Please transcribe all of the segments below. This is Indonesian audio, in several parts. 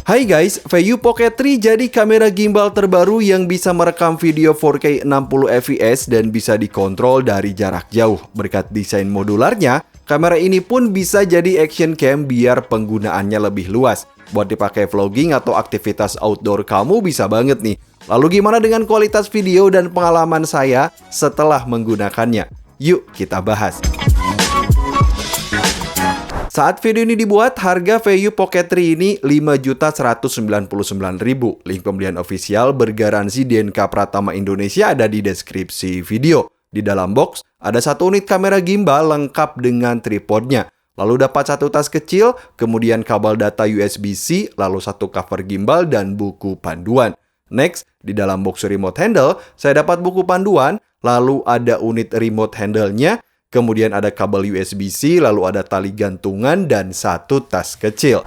Hai guys, VAIO Pocket 3 jadi kamera gimbal terbaru yang bisa merekam video 4K 60 fps dan bisa dikontrol dari jarak jauh. Berkat desain modularnya, kamera ini pun bisa jadi action cam biar penggunaannya lebih luas. Buat dipakai vlogging atau aktivitas outdoor kamu bisa banget nih. Lalu gimana dengan kualitas video dan pengalaman saya setelah menggunakannya? Yuk kita bahas. Saat video ini dibuat, harga VAIO Pocket 3 ini Rp5.199.000. Link pembelian ofisial bergaransi DNK Pratama Indonesia ada di deskripsi video. Di dalam box, ada satu unit kamera gimbal lengkap dengan tripodnya. Lalu dapat satu tas kecil, kemudian kabel data USB-C, lalu satu cover gimbal dan buku panduan. Next, di dalam box remote handle, saya dapat buku panduan, lalu ada unit remote handle-nya, kemudian ada kabel USB-C, lalu ada tali gantungan, dan satu tas kecil.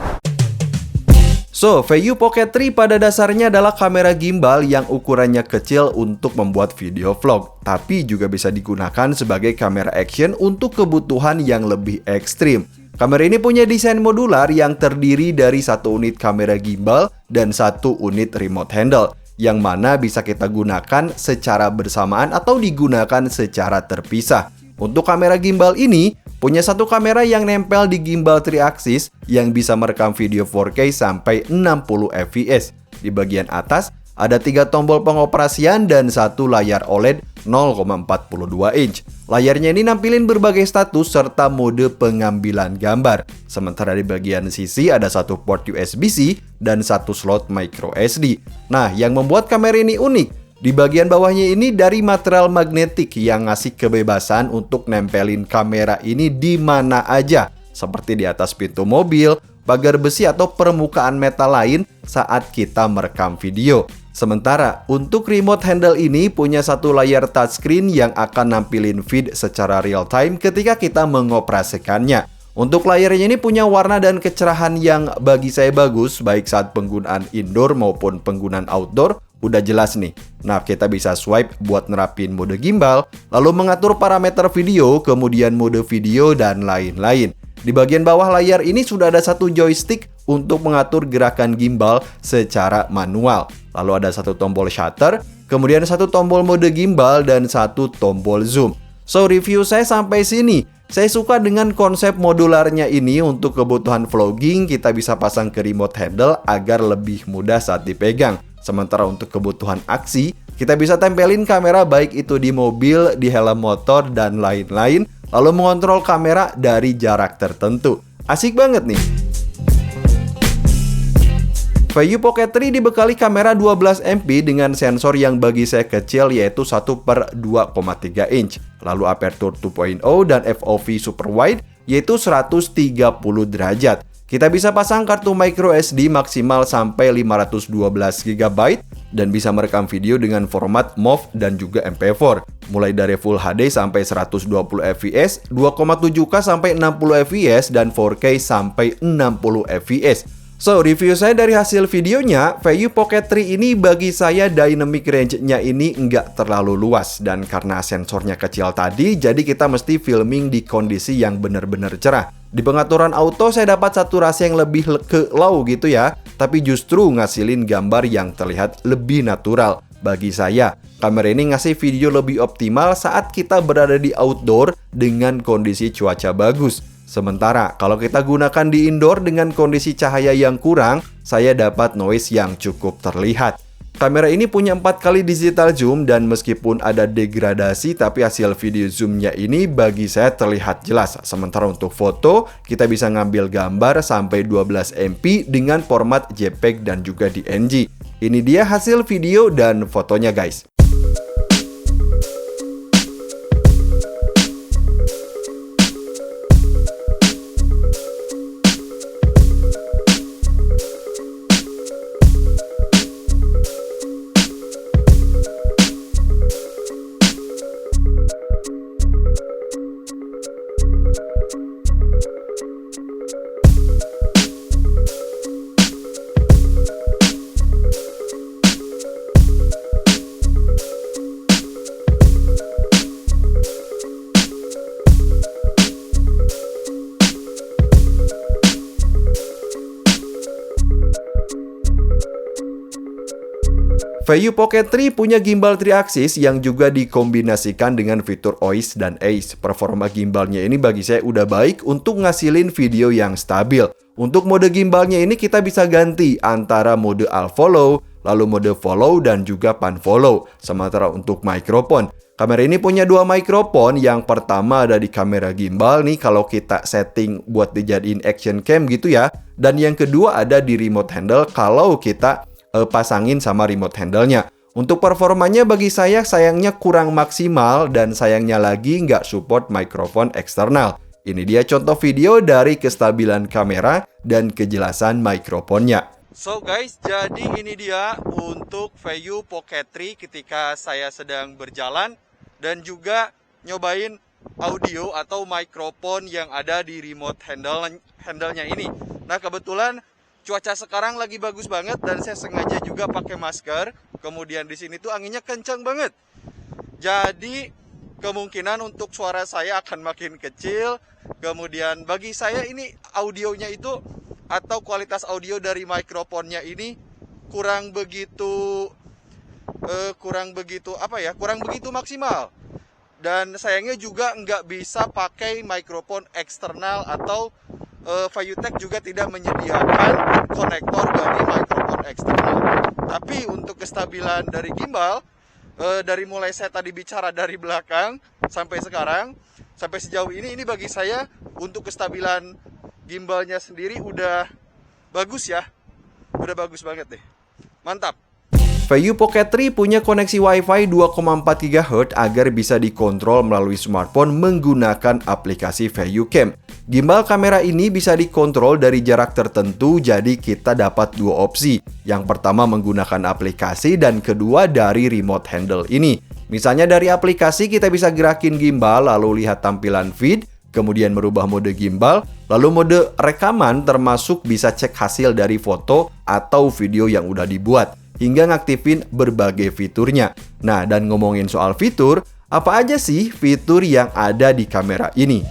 So, VAIO Pocket 3 pada dasarnya adalah kamera gimbal yang ukurannya kecil untuk membuat video vlog. Tapi juga bisa digunakan sebagai kamera action untuk kebutuhan yang lebih ekstrim. Kamera ini punya desain modular yang terdiri dari satu unit kamera gimbal dan satu unit remote handle, yang mana bisa kita gunakan secara bersamaan atau digunakan secara terpisah. Untuk kamera gimbal ini, punya satu kamera yang nempel di gimbal 3-axis yang bisa merekam video 4K sampai 60 fps. Di bagian atas, ada 3 tombol pengoperasian dan satu layar OLED 0,42 inch. Layarnya ini nampilin berbagai status serta mode pengambilan gambar. Sementara di bagian sisi ada satu port USB-C dan satu slot micro SD. Nah, yang membuat kamera ini unik, di bagian bawahnya ini dari material magnetik yang ngasih kebebasan untuk nempelin kamera ini di mana aja, seperti di atas pintu mobil, pagar besi atau permukaan metal lain saat kita merekam video. Sementara untuk remote handle ini punya satu layar touchscreen yang akan nampilin feed secara real time ketika kita mengoperasikannya. Untuk layarnya ini punya warna dan kecerahan yang bagi saya bagus, baik saat penggunaan indoor maupun penggunaan outdoor. Udah jelas nih. Nah, kita bisa swipe buat nerapin mode gimbal, lalu mengatur parameter video, kemudian mode video, dan lain-lain. Di bagian bawah layar ini sudah ada satu joystick untuk mengatur gerakan gimbal secara manual. Lalu ada satu tombol shutter, kemudian satu tombol mode gimbal, dan satu tombol zoom. So, review saya sampai sini. Saya suka dengan konsep modularnya ini. Untuk kebutuhan vlogging, kita bisa pasang ke remote handle agar lebih mudah saat dipegang. Sementara untuk kebutuhan aksi, kita bisa tempelin kamera baik itu di mobil, di helm motor, dan lain-lain, lalu mengontrol kamera dari jarak tertentu. Asik banget nih! VAIO Pocket 3 dibekali kamera 12MP dengan sensor yang bagi saya kecil, yaitu 1/2,3 inch. Lalu aperture 2.0 dan FOV super wide, yaitu 130 derajat. Kita bisa pasang kartu micro SD maksimal sampai 512 GB dan bisa merekam video dengan format MOV dan juga MP4. Mulai dari Full HD sampai 120 fps, 2,7K sampai 60 fps, dan 4K sampai 60 fps. So, review saya dari hasil videonya, VAIO Pocket 3 ini bagi saya dynamic range-nya ini nggak terlalu luas. Dan karena sensornya kecil tadi, jadi kita mesti filming di kondisi yang benar-benar cerah. Di pengaturan auto saya dapat saturasi yang lebih ke low gitu ya, tapi justru ngasilin gambar yang terlihat lebih natural. Bagi saya, kamera ini ngasih video lebih optimal saat kita berada di outdoor dengan kondisi cuaca bagus. Sementara kalau kita gunakan di indoor dengan kondisi cahaya yang kurang, saya dapat noise yang cukup terlihat. Kamera ini punya 4 kali digital zoom dan meskipun ada degradasi, tapi hasil video zoomnya ini bagi saya terlihat jelas. Sementara untuk foto, kita bisa ngambil gambar sampai 12MP dengan format JPEG dan juga DNG. Ini dia hasil video dan fotonya guys. VAIO Pocket 3 punya gimbal 3-axis yang juga dikombinasikan dengan fitur OIS dan ACE. Performa gimbalnya ini bagi saya udah baik untuk ngasilin video yang stabil. Untuk mode gimbalnya ini kita bisa ganti antara mode all follow, lalu mode follow dan juga pan follow. Sementara untuk mikrofon, kamera ini punya dua mikrofon. Yang pertama ada di kamera gimbal nih kalau kita setting buat dijadiin action cam gitu ya. Dan yang kedua ada di remote handle kalau kita pasangin sama remote handle-nya. Untuk performanya bagi saya sayangnya kurang maksimal dan sayangnya lagi nggak support mikrofon eksternal. Ini dia contoh video dari kestabilan kamera dan kejelasan mikrofonnya. So guys, jadi ini dia untuk VAIO Pocket 3 ketika saya sedang berjalan dan juga nyobain audio atau mikrofon yang ada di remote handle-nya ini. Nah, kebetulan cuaca sekarang lagi bagus banget dan saya sengaja juga pakai masker. Kemudian di sini tuh anginnya kencang banget. Jadi kemungkinan untuk suara saya akan makin kecil. Kemudian bagi saya ini audionya itu atau kualitas audio dari mikrofonnya ini kurang begitu maksimal. Dan sayangnya juga nggak bisa pakai mikrofon eksternal atau VAIO juga tidak menyediakan konektor dari mikrofon eksternal. Tapi untuk kestabilan dari gimbal, dari mulai saya tadi bicara dari belakang sampai sekarang, sampai sejauh ini bagi saya untuk kestabilan gimbalnya sendiri udah bagus ya. Udah bagus banget deh. Mantap. VAIO Pocket 3 punya koneksi Wi-Fi 2,4 GHz agar bisa dikontrol melalui smartphone menggunakan aplikasi VAIO Cam. Gimbal kamera ini bisa dikontrol dari jarak tertentu, jadi kita dapat dua opsi. Yang pertama menggunakan aplikasi dan kedua dari remote handle ini. Misalnya dari aplikasi kita bisa gerakin gimbal lalu lihat tampilan feed, kemudian merubah mode gimbal, lalu mode rekaman termasuk bisa cek hasil dari foto atau video yang udah dibuat, hingga ngaktifin berbagai fiturnya. Nah, dan ngomongin soal fitur, apa aja sih fitur yang ada di kamera ini?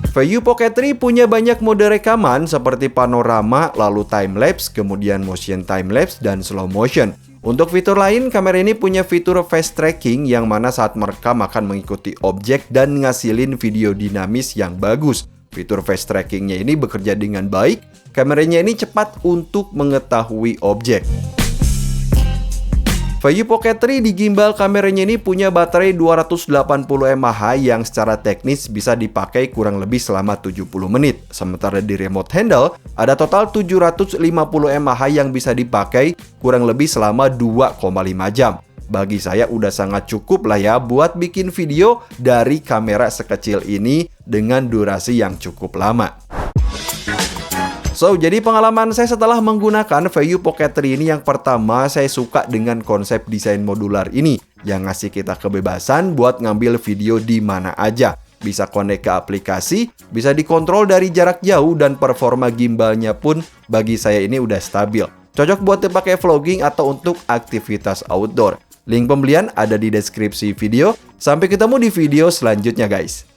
VAIO Pocket 3 punya banyak mode rekaman seperti panorama, lalu time-lapse, kemudian motion time-lapse, dan slow motion. Untuk fitur lain, kamera ini punya fitur fast tracking yang mana saat merekam akan mengikuti objek dan ngasilin video dinamis yang bagus. Fitur fast trackingnya ini bekerja dengan baik, kameranya ini cepat untuk mengetahui objek. VAIO Pocket 3 di gimbal kameranya ini punya baterai 280 mAh yang secara teknis bisa dipakai kurang lebih selama 70 menit. Sementara di remote handle ada total 750 mAh yang bisa dipakai kurang lebih selama 2,5 jam. Bagi saya udah sangat cukup lah ya buat bikin video dari kamera sekecil ini dengan durasi yang cukup lama. So, jadi pengalaman saya setelah menggunakan VAIO Pocket 3 ini yang pertama saya suka dengan konsep desain modular ini yang ngasih kita kebebasan buat ngambil video di mana aja. Bisa connect ke aplikasi, bisa dikontrol dari jarak jauh dan performa gimbalnya pun bagi saya ini udah stabil. Cocok buat dipakai vlogging atau untuk aktivitas outdoor. Link pembelian ada di deskripsi video. Sampai ketemu di video selanjutnya guys.